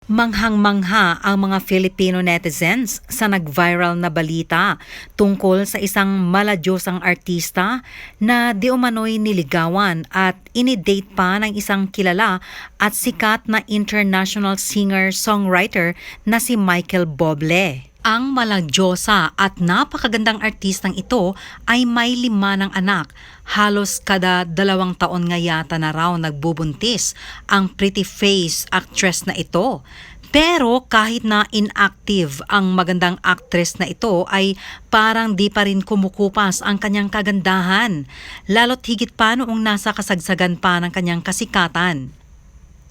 Manghang-mangha ang mga Filipino netizens sa nag-viral na balita tungkol sa isang maladyosang artista na di umano'y niligawan at inidate pa ng isang kilala at sikat na international singer-songwriter na si Michael Bublé. Ang maladyosa at napakagandang artistang ito ay may 5 ng anak. Halos kada 2 taon nga yata na raw nagbubuntis ang pretty face actress na ito. Pero kahit na inactive ang magandang actress na ito ay parang di pa rin kumukupas ang kanyang kagandahan. Lalo't higit pa noong nasa kasagsagan pa ng kanyang kasikatan.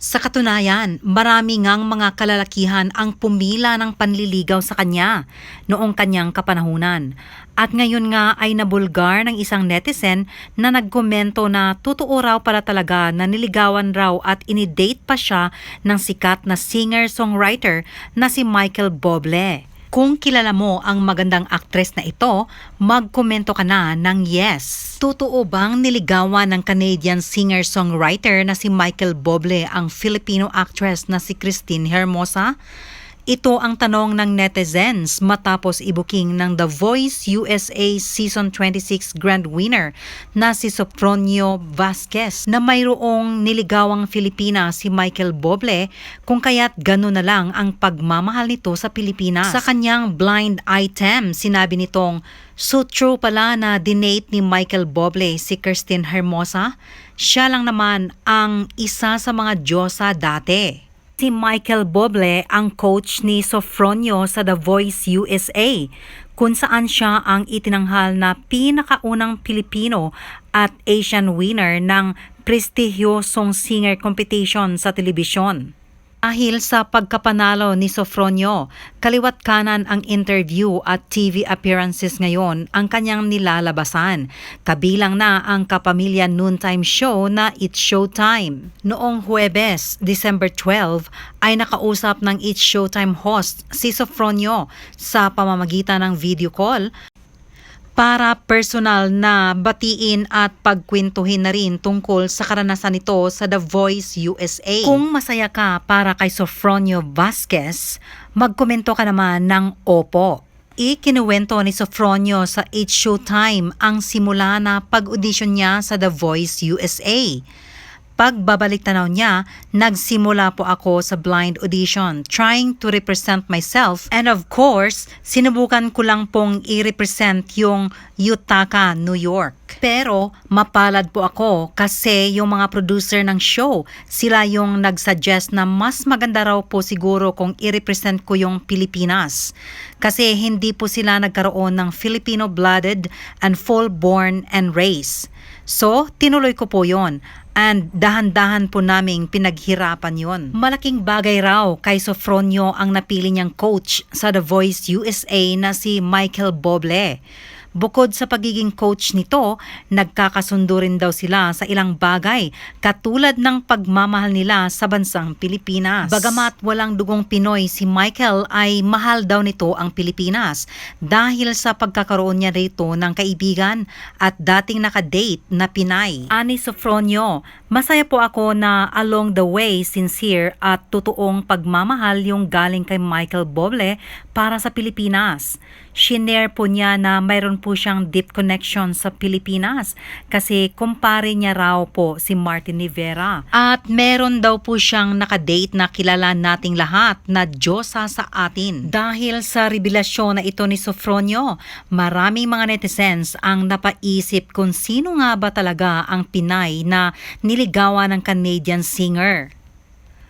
Sa katunayan, marami ngang mga kalalakihan ang pumila ng panliligaw sa kanya noong kanyang kapanahunan. At ngayon nga ay nabulgar ng isang netizen na nagkomento na totoo raw pala talaga na niligawan raw at inidate pa siya ng sikat na singer-songwriter na si Michael Bublé. Kung kilala mo ang magandang aktres na ito, magkomento ka na ng yes. Totoo bang niligawan ng Canadian singer-songwriter na si Michael Bublé ang Filipino actress na si Christine Hermosa? Ito ang tanong ng netizens matapos ibuking ng The Voice USA Season 26 Grand Winner na si Sofronio Vasquez na mayroong niligawang Filipina si Michael Bublé kung kaya't gano'n na lang ang pagmamahal nito sa Pilipinas. Sa kanyang blind item, sinabi nitong, "So true pala na dinate ni Michael Bublé si Christine Hermosa? Siya lang naman ang isa sa mga diyosa dati." Si Michael Bublé ang coach ni Sofronio sa The Voice USA, kung saan siya ang itinanghal na pinakaunang Pilipino at Asian winner ng prestigyosong singer competition sa telebisyon. Dahil sa pagkapanalo ni Sofronio, kaliwat kanan ang interview at TV appearances ngayon ang kanyang nilalabasan. Kabilang na ang kapamilya noontime show na It's Showtime. Noong Huwebes, December 12, ay nakausap ng It's Showtime host si Sofronio sa pamamagitan ng video call para personal na batiin at pagkwentuhin na rin tungkol sa karanasan nito sa The Voice USA. Kung masaya ka para kay Sofronio Vasquez, magkomento ka naman ng opo. Ikinuwento ni Sofronio sa It's Showtime ang simula na pag-audition niya sa The Voice USA. Pagbabalik tanaw niya, nagsimula po ako sa blind audition, trying to represent myself. And of course, sinubukan ko lang pong i-represent yung Utica, New York. Pero mapalad po ako kasi yung mga producer ng show, sila yung nagsuggest na mas maganda raw po siguro kung i-represent ko yung Pilipinas. Kasi hindi po sila nagkaroon ng Filipino-blooded and full-born and race. So, tinuloy ko po yon. And dahan-dahan po naming pinaghirapan yon. Malaking bagay raw kay Sofronio ang napili niyang coach sa The Voice USA na si Michael Bublé. Bukod sa pagiging coach nito, nagkakasundo rin daw sila sa ilang bagay katulad ng pagmamahal nila sa bansang Pilipinas. Bagamat walang dugong Pinoy si Michael ay mahal daw nito ang Pilipinas dahil sa pagkakaroon niya rito ng kaibigan at dating nakadate na Pinay. Ani Sofronio, masaya po ako na along the way sincere at totoong pagmamahal yung galing kay Michael Bublé para sa Pilipinas. Shinare po niya na mayroon po siyang deep connection sa Pilipinas kasi kumpare niya raw po si Martin Rivera. At meron daw po siyang nakadate na kilala nating lahat na diyosa sa atin. Dahil sa revelasyon na ito ni Sofronio, maraming mga netizens ang napaisip kung sino nga ba talaga ang Pinay na niligawan ng Canadian singer.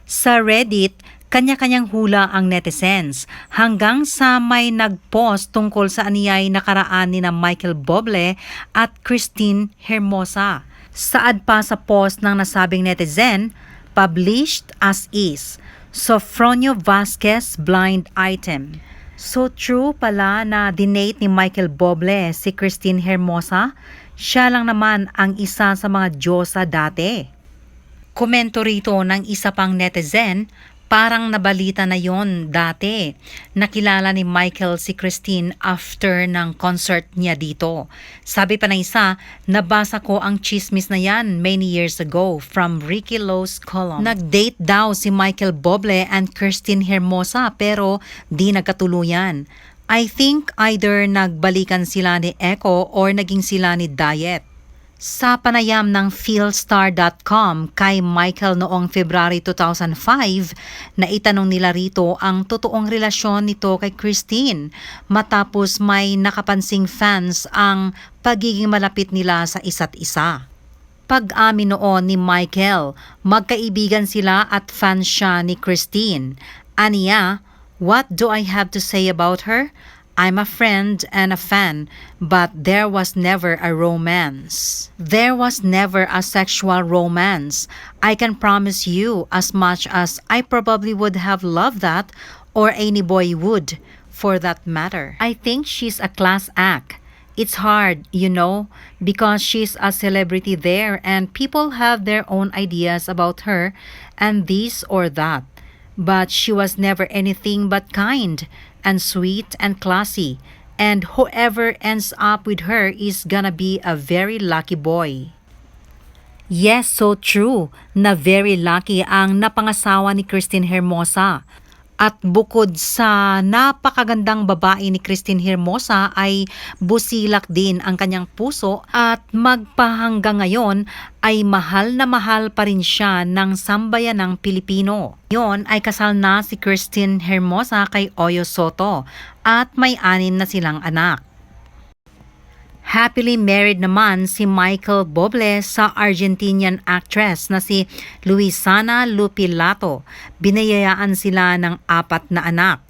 Sa Reddit, kanya-kanyang hula ang netizens hanggang sa may nag-post tungkol sa aniyay nakaraan ni na Michael Bublé at Christine Hermosa. Saad pa sa post ng nasabing netizen, published as is, Sofronio Vasquez blind item. So true pala na dinate ni Michael Bublé si Christine Hermosa? Siya lang naman ang isa sa mga diyosa dati. Komento rito ng isa pang netizen, Parang nabalita na yon dati. Nakilala ni Michael si Christine after ng concert niya dito. Sabi pa ng isa, nabasa ko ang chismis na yan many years ago from Ricky Lowe's column. Nag-date daw si Michael Bublé and Christine Hermosa pero di nagkatuluyan. I think either nagbalikan sila ni Echo or naging sila ni Diet. Sa panayam ng Philstar.com kay Michael noong February 2005, naitanong nila rito ang totoong relasyon nito kay Christine matapos may nakapansing fans ang pagiging malapit nila sa isa't isa. Pag-amin noon ni Michael, magkaibigan sila at fans siya ni Christine. Aniya, what do I have to say about her? I'm a friend and a fan, but there was never a romance. There was never a sexual romance. I can promise you as much as I probably would have loved that, or any boy would, for that matter. I think she's a class act. It's hard, because she's a celebrity there and people have their own ideas about her and this or that. But she was never anything but kind and sweet and classy, and whoever ends up with her is gonna be a very lucky boy. Yes, so true na very lucky ang napangasawa ni Christine Hermosa. At bukod sa napakagandang babae ni Christine Hermosa ay busilak din ang kanyang puso at magpahanggang ngayon ay mahal na mahal pa rin siya ng sambayanang Pilipino. Yon ay kasal na si Christine Hermosa kay Oyo Soto at may 6 na silang anak. Happily married naman si Michael Bublé sa Argentinian actress na si Luisana Lopilato. Binayayaan sila ng 4 na anak.